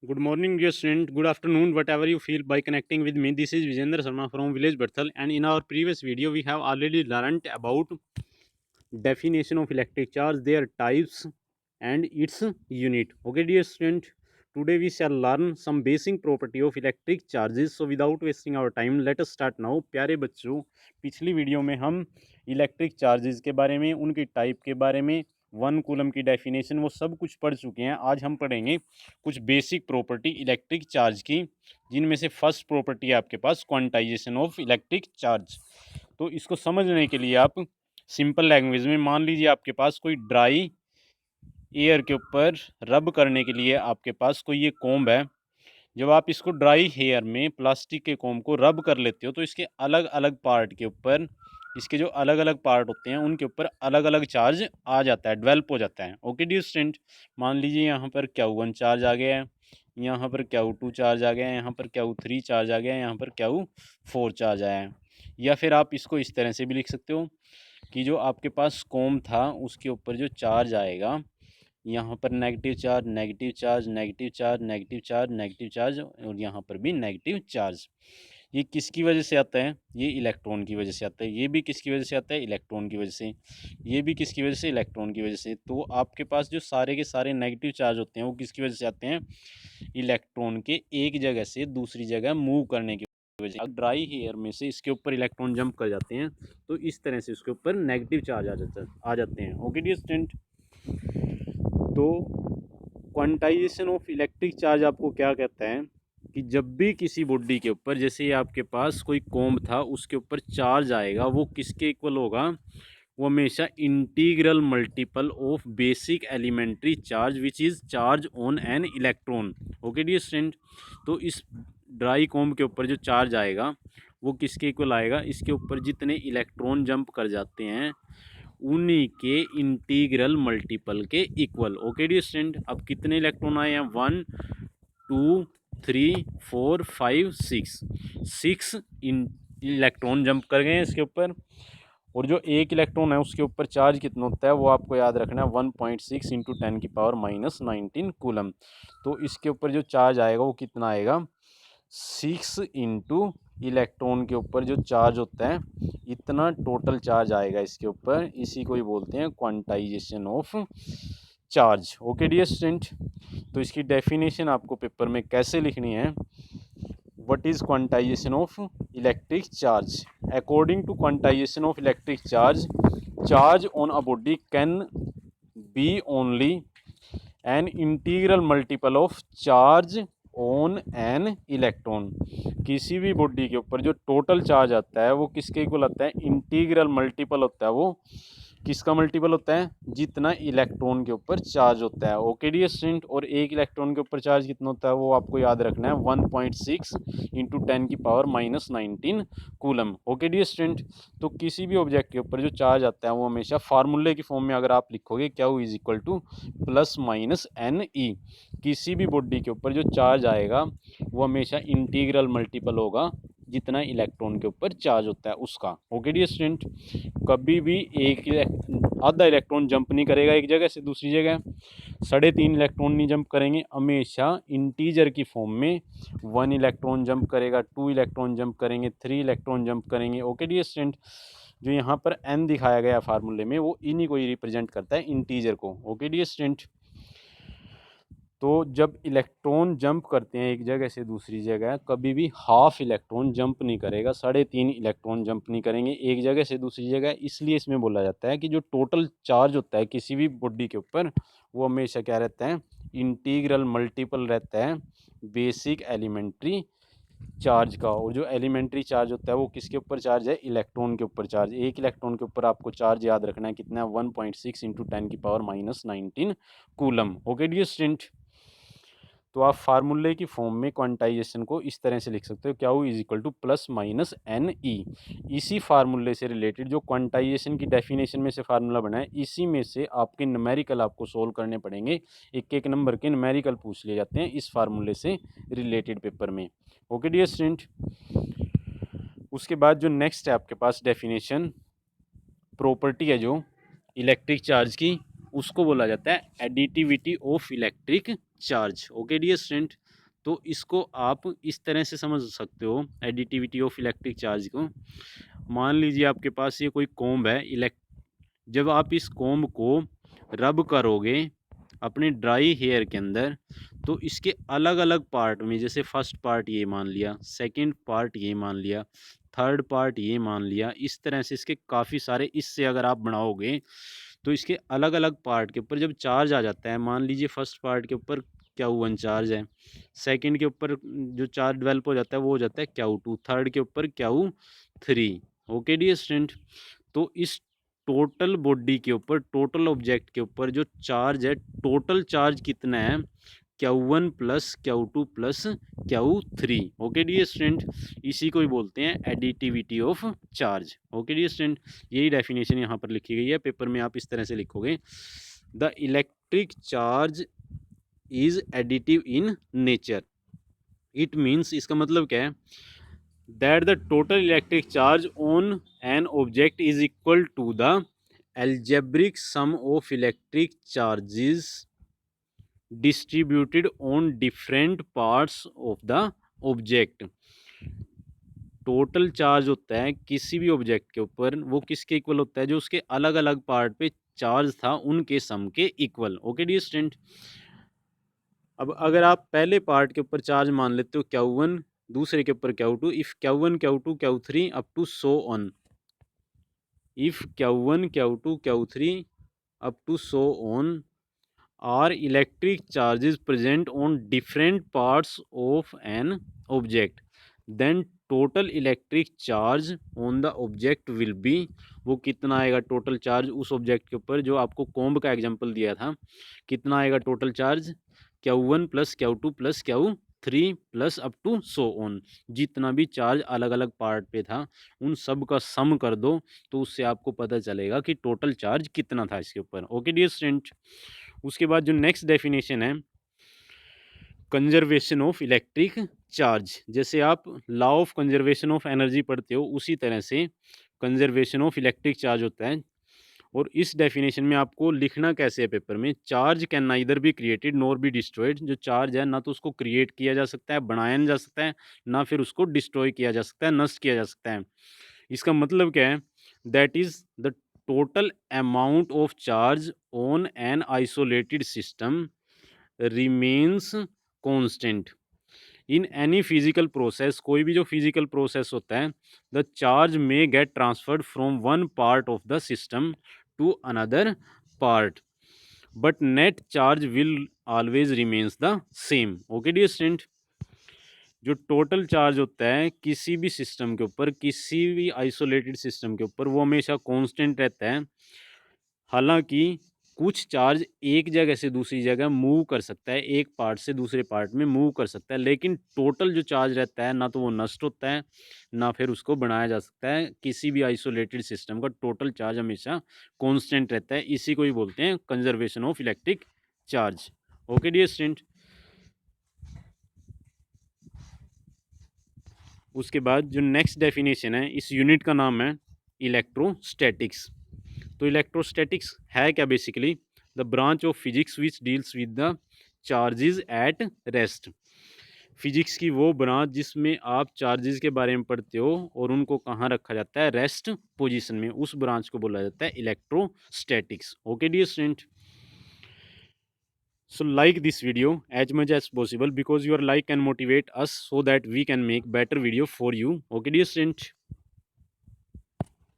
Good morning, dear student. Good afternoon, whatever you feel by connecting with me. This is Vijendra Sharma from Village Berthal, and in our previous video, we have already learned about definition of electric charge, their types, and its unit. Okay, dear student. Today we shall learn some basic property of electric charges. So without wasting our time, let us start now. प्यारे बच्चों, पिछली video में हम electric charges के बारे में, उनकी type के बारे में, वन कूलम की डेफिनेशन, वो सब कुछ पढ़ चुके हैं। आज हम पढ़ेंगे कुछ बेसिक प्रॉपर्टी इलेक्ट्रिक चार्ज की, जिनमें से फर्स्ट प्रॉपर्टी है आपके पास क्वांटाइजेशन ऑफ इलेक्ट्रिक चार्ज। तो इसको समझने के लिए आप सिंपल लैंग्वेज में, मान लीजिए आपके पास कोई ड्राई एयर के ऊपर रब करने के लिए आपके पास कोई ये कोम्ब है। जब आप इसको ड्राई हेयर में प्लास्टिक के कोम्ब को रब कर लेते हो तो इसके अलग अलग पार्ट के ऊपर, इसके जो अलग अलग पार्ट होते हैं उनके ऊपर अलग अलग चार्ज आ जाता है, डेवलप हो जाता है। ओके डियर स्टूडेंट, मान लीजिए यहाँ पर Q1 चार्ज आ गया है, यहाँ पर Q2 चार्ज आ गया है, यहाँ पर Q3 चार्ज आ गया है, यहाँ पर Q4 चार्ज आया है। या फिर आप इसको इस तरह से भी लिख सकते हो कि जो आपके पास कोम था उसके ऊपर जो चार्ज आएगा, यहाँ पर negative charge, negative charge, negative charge, negative charge, negative charge, और यहाँ पर भी नेगेटिव चार्ज। ये किसकी वजह से आता है? ये इलेक्ट्रॉन की वजह से आता है। ये भी किसकी वजह से आता है? इलेक्ट्रॉन की वजह से। ये भी किसकी वजह से? इलेक्ट्रॉन की वजह से। तो आपके पास जो सारे के सारे नेगेटिव चार्ज होते हैं वो किसकी वजह से आते हैं? इलेक्ट्रॉन के एक जगह से दूसरी जगह मूव करने की वजह से। ड्राई हेयर में से इसके ऊपर इलेक्ट्रॉन जंप कर जाते हैं तो इस तरह से उसके ऊपर नेगेटिव चार्ज आ जाते हैं। ओके डियर स्टूडेंट, तो क्वांटाइजेशन ऑफ इलेक्ट्रिक चार्ज आपको क्या कहता है कि जब भी किसी बॉडी के ऊपर, जैसे आपके पास कोई कोम्ब था, उसके ऊपर चार्ज आएगा, वो किसके इक्वल होगा? वो हमेशा integral multiple of basic elementary charge which is charge on an electron. Okay dear student, तो इस ड्राई कोम्ब के ऊपर जो चार्ज आएगा वो किसके इक्वल आएगा? इसके ऊपर जितने इलेक्ट्रॉन जंप कर जाते हैं उन्हीं के इंटीग्रल मल्टीपल के इक्वल। ओके डियर स्टूडेंट, अब कितने इलेक्ट्रॉन आए हैं? 1 2 3 4 5 6, 6 इलेक्ट्रॉन जंप कर गए हैं इसके ऊपर। और जो एक इलेक्ट्रॉन है उसके ऊपर चार्ज कितना होता है वो आपको याद रखना है, 1.6 इंटू 10⁻⁻19 कूलम। तो इसके ऊपर जो चार्ज आएगा वो कितना आएगा? 6 इंटू इलेक्ट्रॉन के ऊपर जो चार्ज होता है इतना टोटल चार्ज आएगा इसके ऊपर। इसी को ही बोलते हैं quantization of charge. Okay dear student, तो इसकी डेफिनेशन आपको पेपर में कैसे लिखनी है? What is quantization of electric charge? According to quantization of electric charge, charge on a body can be only an integral multiple of charge on an electron. किसी भी body के ऊपर जो टोटल चार्ज आता है वो किसके इक्वल आता है? इंटीग्रल मल्टीपल होता है। वो किसका मल्टीपल होता है? जितना इलेक्ट्रॉन के ऊपर चार्ज होता है। ओके डियर स्टूडेंट, और एक इलेक्ट्रॉन के ऊपर चार्ज कितना होता है वो आपको याद रखना है, 1.6 into 10⁻⁻19 coulomb. Okay dear student, तो किसी भी ऑब्जेक्ट के ऊपर जो चार्ज आता है वो हमेशा फार्मूले की फॉर्म में अगर आप लिखोगे Q is equal to plus minus n e. किसी भी बॉडी के ऊपर जो चार्ज आएगा वो हमेशा इंटीग्रल मल्टीपल होगा जितना इलेक्ट्रॉन के ऊपर चार्ज होता है उसका। ओके डियर स्टूडेंट, कभी भी आधा इलेक्ट्रॉन जंप नहीं करेगा एक जगह से दूसरी जगह, 3.5 इलेक्ट्रॉन नहीं जंप करेंगे, हमेशा इंटीजर की फॉर्म में 1 इलेक्ट्रॉन जंप करेगा, 2 इलेक्ट्रॉन जंप करेंगे, 3 इलेक्ट्रॉन जंप करेंगे। ओके डियर स्टूडेंट, जो यहाँ पर n दिखाया गया फार्मूले में वो इन्हीं को ही रिप्रेजेंट करता है, इंटीजर को। ओके डियर स्टूडेंट, तो जब इलेक्ट्रॉन जंप करते हैं एक जगह से दूसरी जगह, कभी भी हाफ इलेक्ट्रॉन जंप नहीं करेगा, 3.5 इलेक्ट्रॉन जंप नहीं करेंगे एक जगह से दूसरी जगह। इसलिए इसमें बोला जाता है कि जो टोटल चार्ज होता है किसी भी बॉडी के ऊपर वो हमेशा क्या रहता है? इंटीग्रल मल्टीपल रहता है बेसिक एलिमेंट्री चार्ज का। और जो एलिमेंट्री चार्ज होता है वो किसके ऊपर चार्ज है? इलेक्ट्रॉन के ऊपर चार्ज। एक इलेक्ट्रॉन के ऊपर आपको चार्ज याद रखना है कितना है? 1.6 into 10⁻⁻19 coulomb. Okay dear student, तो आप फार्मूले की फॉर्म में क्वांटाइजेशन को इस तरह से लिख सकते हो, Q is equal to plus minus n e. इसी फार्मूले से रिलेटेड जो क्वांटाइजेशन की डेफिनेशन में से फार्मूला बना है, इसी में से आपके न्यूमेरिकल आपको सोल्व करने पड़ेंगे। एक एक नंबर के न्यूमेरिकल पूछ लिए जाते हैं इस फार्मूले से रिलेटेड पेपर में। ओके डियर स्टूडेंट, उसके बाद जो नेक्स्ट है आपके पास डेफिनेशन, प्रॉपर्टी है जो इलेक्ट्रिक चार्ज की, उसको बोला जाता है additivity of electric charge. Okay dear student, तो इसको आप इस तरह से समझ सकते हो एडिटिविटी ऑफ इलेक्ट्रिक चार्ज को। मान लीजिए आपके पास ये कोई कॉम्ब है, जब आप इस कॉम्ब को रब करोगे अपने ड्राई हेयर के अंदर, तो इसके अलग अलग पार्ट में, जैसे फर्स्ट पार्ट ये मान लिया, सेकंड पार्ट ये मान लिया, थर्ड पार्ट ये मान लिया, इस तरह से इसके काफ़ी सारे, इससे अगर आप बनाओगे तो इसके अलग अलग पार्ट के ऊपर जब चार्ज आ जाता है, मान लीजिए फर्स्ट पार्ट के ऊपर Q1 चार्ज है, सेकंड के ऊपर जो चार्ज डेवलप हो जाता है वो हो जाता है Q2, थर्ड के ऊपर Q3। ओके डियर स्टूडेंट, तो इस टोटल बॉडी के ऊपर, टोटल ऑब्जेक्ट के ऊपर जो चार्ज है, टोटल चार्ज कितना है, Q1 plus Q2 plus Q3। Okay dear student, इसी को ही बोलते हैं additivity of charge. Okay dear student, यही डेफिनेशन यहाँ पर लिखी गई है, पेपर में आप इस तरह से लिखोगे, the electric charge is additive in nature. It means, इसका मतलब क्या है, that the total electric charge on an object is equal to the algebraic sum of electric charges distributed on different parts of the object। Total charge होता है किसी भी object के ऊपर, वो किसके इक्वल होता है, जो उसके अलग अलग पार्ट पे चार्ज था उनके सम के इक्वल। ओके डियर स्टूडेंट, अब अगर आप पहले पार्ट के ऊपर चार्ज मान लेते हो Q1, दूसरे के ऊपर Q2, if Q1 Q2 Q3 up to so on, if Q1 Q2 Q3 up to so on are electric charges present on different parts of an object, then total electric charge on the object will be, वो कितना आएगा total charge उस object के ऊपर, जो आपको comb का example दिया था, कितना आएगा total charge, Q1 plus Q2 plus Q3 plus up to so on, जितना भी चार्ज अलग अलग पार्ट पे था उन सब का सम कर दो, तो उससे आपको पता चलेगा कि टोटल चार्ज कितना था इसके ऊपर। ओके डियर स्टूडेंट, उसके बाद जो नेक्स्ट डेफिनेशन है, कंजर्वेशन ऑफ इलेक्ट्रिक चार्ज। जैसे आप law of conservation of energy पढ़ते हो, उसी तरह से कंजर्वेशन ऑफ इलेक्ट्रिक चार्ज होता है। और इस डेफिनेशन में आपको लिखना कैसे है पेपर में, charge can neither be created nor be destroyed. जो चार्ज है ना तो उसको क्रिएट किया जा सकता है, बनाया नहीं जा सकता है, ना फिर उसको डिस्ट्रॉय किया जा सकता है, नष्ट किया जा सकता है। इसका मतलब क्या है, that is the total amount of charge on an isolated system remains constant in any physical process. कोई भी जो फिजिकल प्रोसेस होता है, the charge may get transferred from one part of the system to another part, but net charge will always remains the same. Okay dear student, जो total charge होता है किसी भी सिस्टम के ऊपर, किसी भी आइसोलेटेड सिस्टम के ऊपर, वो हमेशा कांस्टेंट रहता है। हालांकि कुछ चार्ज एक जगह से दूसरी जगह मूव कर सकता है, एक पार्ट से दूसरे पार्ट में मूव कर सकता है, लेकिन टोटल जो चार्ज रहता है ना तो वो नष्ट होता है, ना फिर उसको बनाया जा सकता है। किसी भी आइसोलेटेड सिस्टम का टोटल चार्ज हमेशा कांस्टेंट रहता है, इसी को ही बोलते हैं conservation of electric charge. Okay dear student, उसके बाद जो नेक्स्ट डेफिनेशन है, इस यूनिट का नाम है इलेक्ट्रोस्टैटिक्स। तो इलेक्ट्रोस्टैटिक्स है क्या, basically the branch of physics which deals with the charges at rest. Physics की वो ब्रांच जिसमें आप चार्जेस के बारे में पढ़ते हो और उनको कहाँ रखा जाता है, रेस्ट पोजीशन में, उस ब्रांच को बोला जाता है electrostatics. Okay dear student, so like this video as much as possible, because your like can motivate us so that we can make better video for you. Okay dear student.